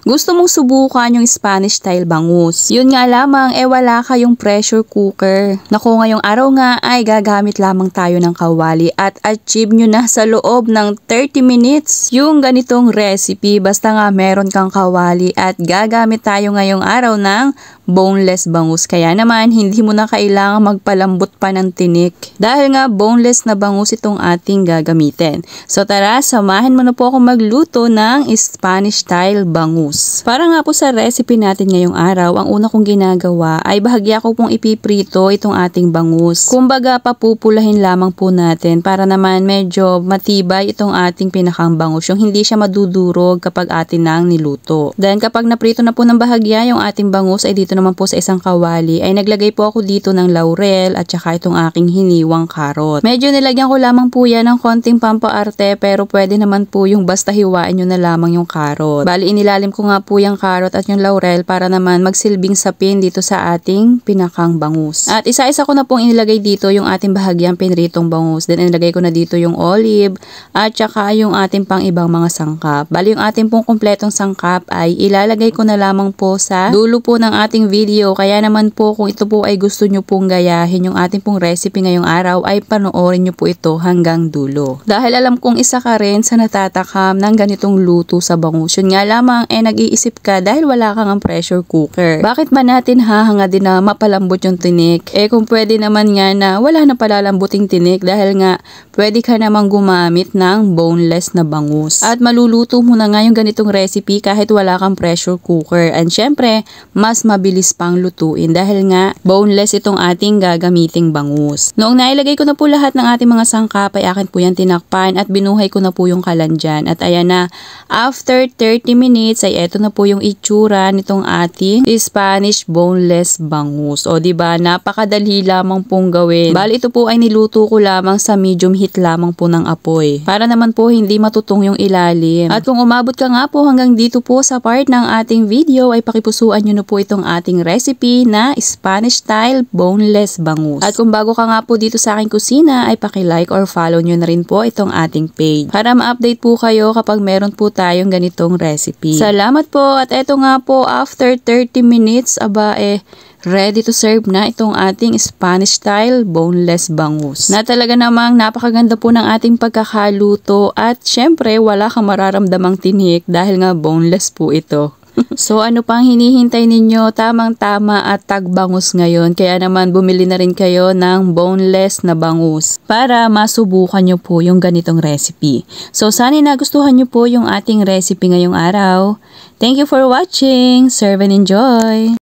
gusto mong subukan yung Spanish style bangus. Yun nga lamang, wala kayong pressure cooker. Naku, ngayong araw nga ay gagamit lamang tayo ng kawali at achieve nyo na sa loob ng 30 minutes yung ganitong recipe. Basta nga meron kang kawali at gagamit tayo ngayong araw ng boneless bangus. Kaya naman, hindi mo na kailangan magpalambot pa ng tinik. Dahil nga boneless na bangus itong ating gagamitin. So tara, samahan mo na po ako magluto ng Spanish style bangus. Para nga po sa recipe natin ngayong araw, ang una kong ginagawa ay bahagya ko pong ipiprito itong ating bangus. Kumbaga, papupulahin lamang po natin para naman medyo matibay itong ating pinakang bangus. Yung hindi siya madudurog kapag atin nang niluto. Then kapag naprito na po ng bahagya yung ating bangus, ay dito naman po sa isang kawali ay naglagay po ako dito ng laurel at saka itong aking hiniwang karot. Medyo nilagyan ko lamang po yan ng konting pampaarte pero pwede naman po yung basta hiwain nyo na lamang yung karot. Bali, inilalim ko nga po yung karot at yung laurel para naman magsilbing sapin dito sa ating pinakang bangus. At isa-isa ko na pong inilagay dito yung ating bahagyang pinritong bangus. Then inilagay ko na dito yung olive at saka yung ating pang ibang mga sangkap. Bali, yung ating pong kumpletong sangkap ay ilalagay ko na lamang po sa dulo po ng ating video. Kaya naman po kung ito po ay gusto nyo pong gayahin yung ating pong recipe ngayong araw ay panoorin nyo po ito hanggang dulo. Dahil alam kong isa ka rin sa natatakam ng ganitong luto sa bangus. Yun nga lamang nag-iisip ka dahil wala kang pressure cooker. Bakit ba natin hahanga din na mapalambot yung tinik? Kung pwede naman nga na wala na palalambuting tinik dahil nga pwede ka namang gumamit ng boneless na bangus. At maluluto mo na nga yung ganitong recipe kahit wala kang pressure cooker. And syempre, mas mabilis pang lutuin dahil nga boneless itong ating gagamiting bangus. Noong nailagay ko na po lahat ng ating mga sangkap ay akin po yan tinakpan at binuhay ko na po yung kalan dyan. At ayan na, after 30 minutes ay eto na po yung itsura nitong ating Spanish boneless bangus. O diba, napakadali lamang pong gawin. Bali, ito po ay niluto ko lamang sa medium heat lamang po ng apoy. Para naman po hindi matutong yung ilalim. At kung umabot ka nga po hanggang dito po sa part ng ating video ay pakipusuan nyo na po itong ating recipe na Spanish style boneless bangus. At kung bago ka nga po dito sa aking kusina ay paki-like or follow nyo na rin po itong ating page. Para ma-update po kayo kapag meron po tayong ganitong recipe. Salamat po at eto nga po after 30 minutes ready to serve na itong ating Spanish style boneless bangus. Na talaga namang napakaganda po ng ating pagkakaluto at syempre wala kang mararamdamang tinik dahil nga boneless po ito. So ano pang hinihintay ninyo? Tamang-tama at tagbangus ngayon. Kaya naman bumili na rin kayo ng boneless na bangus para masubukan nyo po yung ganitong recipe. So sana nagustuhan nyo po yung ating recipe ngayong araw. Thank you for watching. Serve and enjoy!